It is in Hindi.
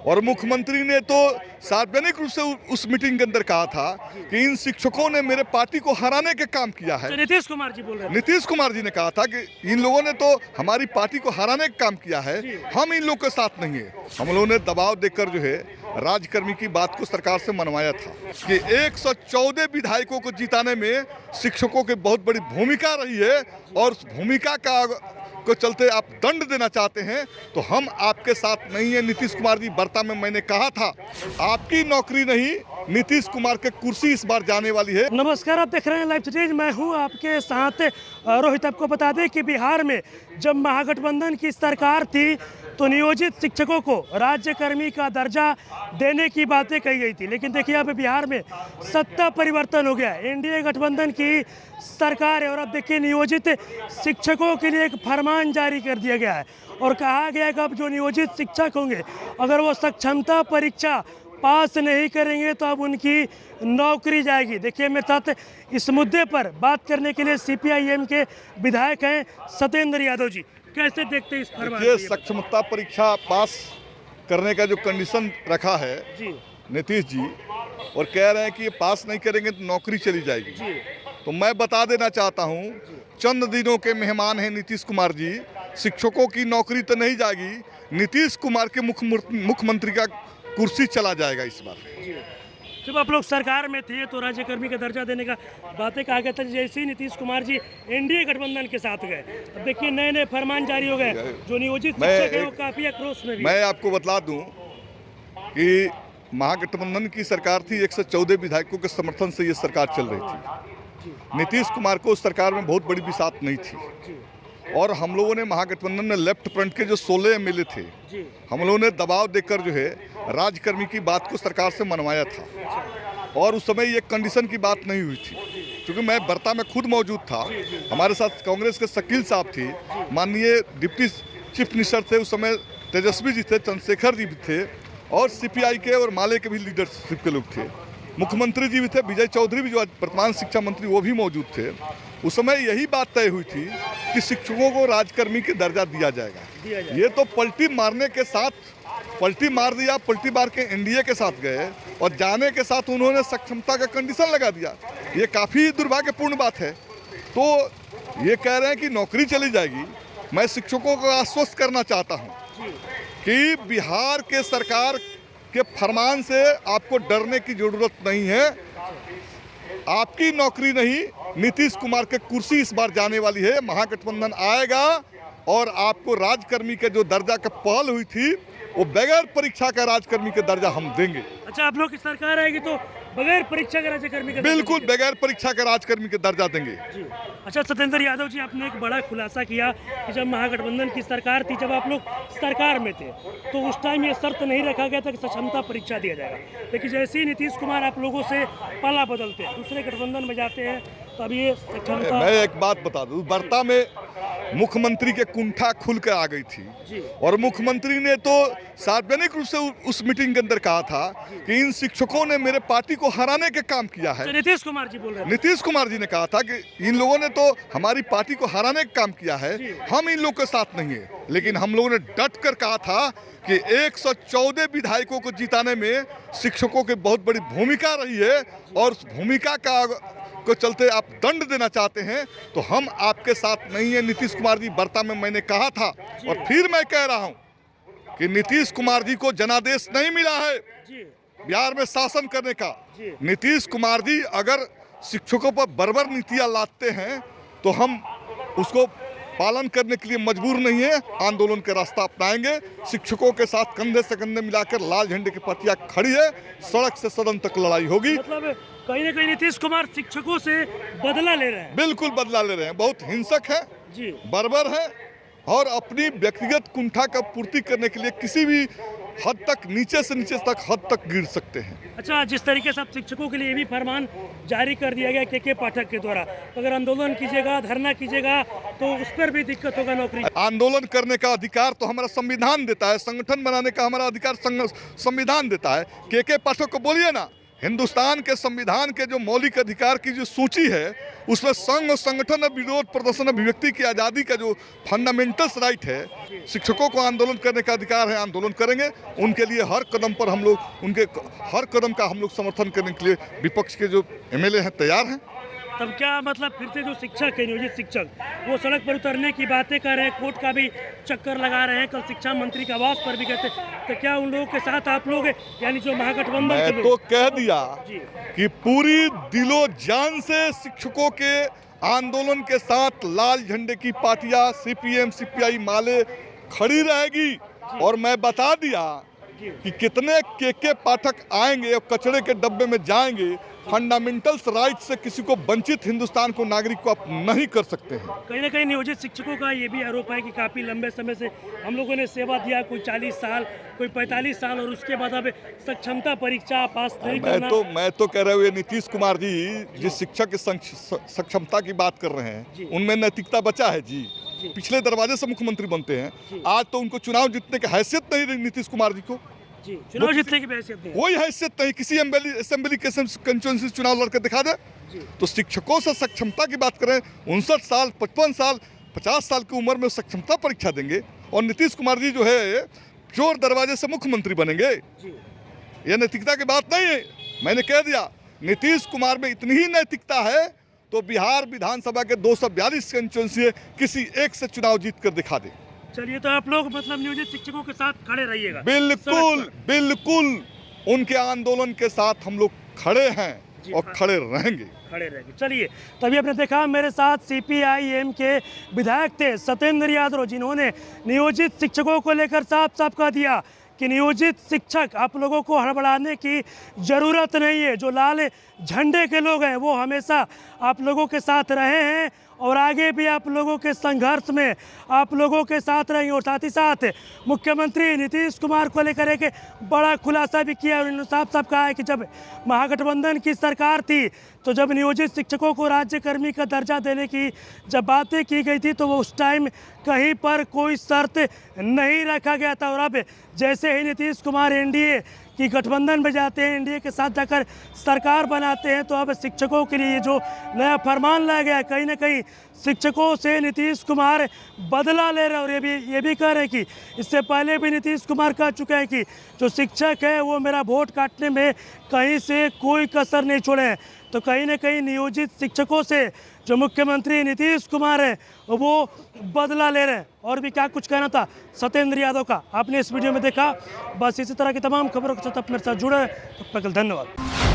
और मुख्यमंत्री ने तो सार्वजनिक रूप से उस मीटिंग के अंदर कहा था कि इन शिक्षकों ने मेरे पार्टी को हराने के काम किया है। नीतीश कुमार जी बोल रहे हैं। नीतीश कुमार जी ने कहा था कि इन लोगों ने तो हमारी पार्टी को हराने का काम किया है, हम इन लोगों के साथ नहीं है। हम लोगों ने दबाव देकर जो है राजकर्मी की बात को सरकार से मनवाया था कि 114 विधायकों को जिताने में शिक्षकों की बहुत बड़ी भूमिका रही है और उस भूमिका को चलते आप दंड देना चाहते हैं तो हम आपके साथ नहीं है। नीतीश कुमार जी वार्ता में मैंने कहा था आपकी नौकरी नहीं, नीतीश कुमार के कुर्सी इस बार जाने वाली है। नमस्कार, आप देख रहे हैं लाइव स्टेज, मैं हूं आपके साथ रोहित। आपको बता दें कि बिहार में जब महागठबंधन की सरकार थी तो नियोजित शिक्षकों को राज्यकर्मी का दर्जा देने की बातें कही गई थी, लेकिन देखिए अब बिहार में सत्ता परिवर्तन हो गया। एनडीए गठबंधन की सरकार है और अब देखिए नियोजित शिक्षकों के लिए एक फरमान जारी कर दिया गया है और कहा गया कि अब जो नियोजित शिक्षक होंगे अगर वो सक्षमता परीक्षा पास नहीं करेंगे तो अब उनकी नौकरी जाएगी। देखिए मेरे साथ इस मुद्दे पर बात करने के लिए सीपीआईएम के विधायक हैं सत्येंद्र यादव जी। कैसे देखते हैं इस फरमान ये सक्षमता परीक्षा पास करने का जो कंडीशन रखा है जी नीतीश जी और कह रहे हैं कि ये पास नहीं करेंगे तो नौकरी चली जाएगी जी। तो मैं बता देना चाहता हूँ चंद दिनों के मेहमान हैं नीतीश कुमार जी। शिक्षकों की नौकरी तो नहीं जाएगी, नीतीश कुमार के मुख्यमंत्री का कुर्सी चला जाएगा इस बार। जब आप लोग सरकार में थे तो राज्यकर्मी का दर्जा देने का बातें कहा गया था, जैसे ही नीतीश कुमार जी एनडीए गठबंधन के साथ गए अब देखिए नए नए फरमान जारी हो गए। जो नियोजित शिक्षक है वो काफी आक्रोश में भी। मैं आपको बतला दूं कि महागठबंधन की सरकार थी, 114 विधायकों के समर्थन से ये सरकार चल रही थी। नीतीश कुमार को उस सरकार में बहुत बड़ी बिसात नहीं थी और हम लोगों ने महागठबंधन में लेफ्ट फ्रंट के जो 16 एमएलए थे हम लोगों ने दबाव देकर जो है राजकर्मी की बात को सरकार से मनवाया था और उस समय ये कंडीशन की बात नहीं हुई थी क्योंकि मैं वार्ता में खुद मौजूद था। हमारे साथ कांग्रेस के शकील साहब थे, माननीय डिप्टी चीफ मिनिस्टर थे उस समय तेजस्वी जी थे, चंद्रशेखर जी भी थे और सीपीआई के और माले के भी लीडरशिप के लोग थे, मुख्यमंत्री जी भी थे, विजय चौधरी भी जो वर्तमान शिक्षा मंत्री वो भी मौजूद थे। उस समय यही बात तय हुई थी कि शिक्षकों को राजकर्मी की दर्जा दिया जाएगा। ये तो पलटी मारने के साथ पलटी मार दिया, पलटी मार के एनडीए के साथ गए और जाने के साथ उन्होंने सक्षमता का कंडीशन लगा दिया। ये काफ़ी दुर्भाग्यपूर्ण बात है। तो ये कह रहे हैं कि नौकरी चली जाएगी। मैं शिक्षकों को आश्वस्त करना चाहता हूँ कि बिहार के सरकार के फरमान से आपको डरने की जरूरत नहीं है। आपकी नौकरी नहीं, नीतीश कुमार के कुर्सी इस बार जाने वाली है। महागठबंधन आएगा और आपको राजकर्मी के जो दर्जा का पहल हुई थी वो बगैर परीक्षा का राजकर्मी का दर्जा हम देंगे। अच्छा, आप लोग की सरकार आएगी तो बगैर परीक्षा के राज्यकर्मी का बिल्कुल बगैर परीक्षा के राजकर्मी का दर्जा देंगे जी। अच्छा सत्येंद्र यादव जी, आपने एक बड़ा खुलासा किया कि जब महागठबंधन की सरकार थी, जब आप लोग सरकार में थे तो उस टाइम ये शर्त नहीं रखा गया था कि सक्षमता परीक्षा दिया जाएगा, लेकिन जैसे ही नीतीश कुमार आप लोगों से पाला बदलते हैं, दूसरे गठबंधन में जाते हैं तो अब ये सक्षमता। मैं एक बात बता दूं, वार्ता में मुख्यमंत्री के कुंठा खुल कर आ गई थी और मुख्यमंत्री ने तो सार्वजनिक रूप से उस मीटिंग के अंदर कहा था कि इन शिक्षकों ने मेरे पार्टी को हराने के काम किया है। नीतीश कुमार जी बोल रहे हैं। नीतीश कुमार जी ने कहा था कि इन लोगों ने तो हमारी पार्टी को हराने का काम किया है, हम इन लोगों के साथ नहीं है। लेकिन हम लोगों ने डट कर कहा था कि 114 विधायकों को जिताने में शिक्षकों की बहुत बड़ी भूमिका रही है और उस भूमिका को चलते आप दंड देना चाहते हैं तो हम आपके साथ नहीं है। नीतीश कुमार जी वार्ता में मैंने कहा था और फिर मैं कह रहा हूं कि नीतीश कुमार जी को जनादेश नहीं मिला है बिहार में शासन करने का। नीतीश कुमार जी अगर शिक्षकों पर बर्बर नीतियां लाते हैं तो हम उसको पालन करने के लिए मजबूर नहीं है, आंदोलन का रास्ता अपनाएंगे। शिक्षकों के साथ कंधे से कंधे मिलाकर लाल झंडे की पट्टियां खड़ी है, सड़क से सदन तक लड़ाई होगी। मतलब कहीं ना कहीं नीतीश कुमार शिक्षकों से बदला ले रहे हैं। बिल्कुल बदला ले रहे हैं, बहुत हिंसक है जी, बर्बर है और अपनी व्यक्तिगत कुंठा का पूर्ति करने के लिए किसी भी हद तक नीचे से नीचे तक हद तक गिर सकते हैं। अच्छा, जिस तरीके से अब शिक्षकों के लिए भी फरमान जारी कर दिया गया के पाठक के द्वारा, अगर आंदोलन कीजिएगा, धरना कीजिएगा तो उस पर भी दिक्कत होगा नौकरी। आंदोलन करने का अधिकार तो हमारा संविधान देता है, संगठन बनाने का हमारा अधिकार संविधान देता है। के पाठक को बोलिए ना, हिंदुस्तान के संविधान के जो मौलिक अधिकार की जो सूची है उसमें संघ और संगठन और विरोध प्रदर्शन अभिव्यक्ति की आज़ादी का जो फंडामेंटल्स राइट है, शिक्षकों को आंदोलन करने का अधिकार है, आंदोलन करेंगे। उनके लिए हर कदम पर हम लोग उनके हर कदम का हम लोग समर्थन करने के लिए विपक्ष के जो एमएलए हैं तैयार हैं। तब क्या मतलब फिर से जो शिक्षक है, नियोजित शिक्षक, वो सड़क पर उतरने की बातें कर रहे हैं, कोर्ट का भी चक्कर लगा रहे हैं, कल शिक्षा मंत्री के आवास पर भी कहते, तो क्या उन लोगों के साथ आप लोग यानी जो महागठबंधन के मैं लोग? तो कह दिया जी। कि पूरी दिलो जान से शिक्षकों के आंदोलन के साथ लाल झंडे की पार्टियां सीपीएम सीपीआई माले खड़ी रहेगी। और मैं बता दिया कि कितने के पाठक आएंगे और कचरे के डब्बे में जाएंगे। फंडामेंटल्स राइट से किसी को वंचित हिंदुस्तान को नागरिक को आप नहीं कर सकते हैं। कहीं ना कहीं नियोजित शिक्षकों का ये भी आरोप है कि काफ़ी लंबे समय से हम लोगों ने सेवा दिया, कोई 40 साल, कोई 45 साल, और उसके बाद अब सक्षमता परीक्षा पास नहीं करना। मैं तो कह रहा हूँ, नीतीश कुमार जी जिस शिक्षक की सक्षमता की बात कर रहे हैं, उनमें नैतिकता बचा है जी। पिछले दरवाजे से मुख्यमंत्री बनते हैं, आज तो उनको चुनाव जीतने की हैसियत नहीं रही नीतीश कुमार जी को। चुनाव जीतने की हैसियत नहीं, कोई हैसियत नहीं। किसी असेंबली कंस्टिट्यूएंसी चुनाव लड़कर दिखा दे। तो शिक्षकों से सक्षमता की बात करें, 59 साल 55 साल 50 साल की उम्र में सक्षमता परीक्षा देंगे, और नीतीश कुमार जी जो है चोर दरवाजे से मुख्यमंत्री बनेंगे। यह नैतिकता की बात नहीं है। मैंने कह दिया, नीतीश कुमार में इतनी ही नैतिकता है तो बिहार विधानसभा के 242 कंस्टिट्यूएंसी किसी एक से चुनाव जीत कर दिखा दे। चलिए, तो आप लोग मतलब नियोजित शिक्षकों के साथ खड़े रहिएगा। बिल्कुल बिल्कुल, उनके आंदोलन के साथ हम लोग खड़े हैं और खड़े रहेंगे। चलिए, तभी आपने देखा मेरे साथ सीपीआईएम के विधायक थे सत्येंद्र यादव, जिन्होंने नियोजित शिक्षकों को लेकर साफ साफ कह दिया कि नियोजित शिक्षक, आप लोगों को हड़बड़ाने की ज़रूरत नहीं है। जो लाल झंडे के लोग हैं वो हमेशा आप लोगों के साथ रहे हैं और आगे भी आप लोगों के संघर्ष में आप लोगों के साथ रहेंगे। और साथ ही साथ मुख्यमंत्री नीतीश कुमार को लेकर एक बड़ा खुलासा भी किया। उन्होंने साफ साफ कहा है कि जब महागठबंधन की सरकार थी तो जब नियोजित शिक्षकों को राज्यकर्मी का दर्जा देने की जब बातें की गई थी तो वो उस टाइम कहीं पर कोई शर्त नहीं रखा गया था। और अब जैसे ही नीतीश कुमार एनडीए की गठबंधन में जाते हैं, एनडीए के साथ जाकर सरकार बनाते हैं, तो अब शिक्षकों के लिए जो नया फरमान लाया गया, कहीं ना कहीं शिक्षकों से नीतीश कुमार बदला ले रहे हैं। और ये भी कह रहे हैं कि इससे पहले भी नीतीश कुमार कह चुके हैं कि जो शिक्षक है वो मेरा वोट काटने में कहीं से कोई कसर नहीं छोड़े हैं। तो कहीं ना कहीं नियोजित शिक्षकों से जो मुख्यमंत्री नीतीश कुमार है वो बदला ले रहे हैं। और भी क्या कुछ कहना था सत्येंद्र यादव का आपने इस वीडियो में देखा। बस इसी तरह की तमाम खबरों के साथ आप मेरे साथ जुड़े, तब तक धन्यवाद।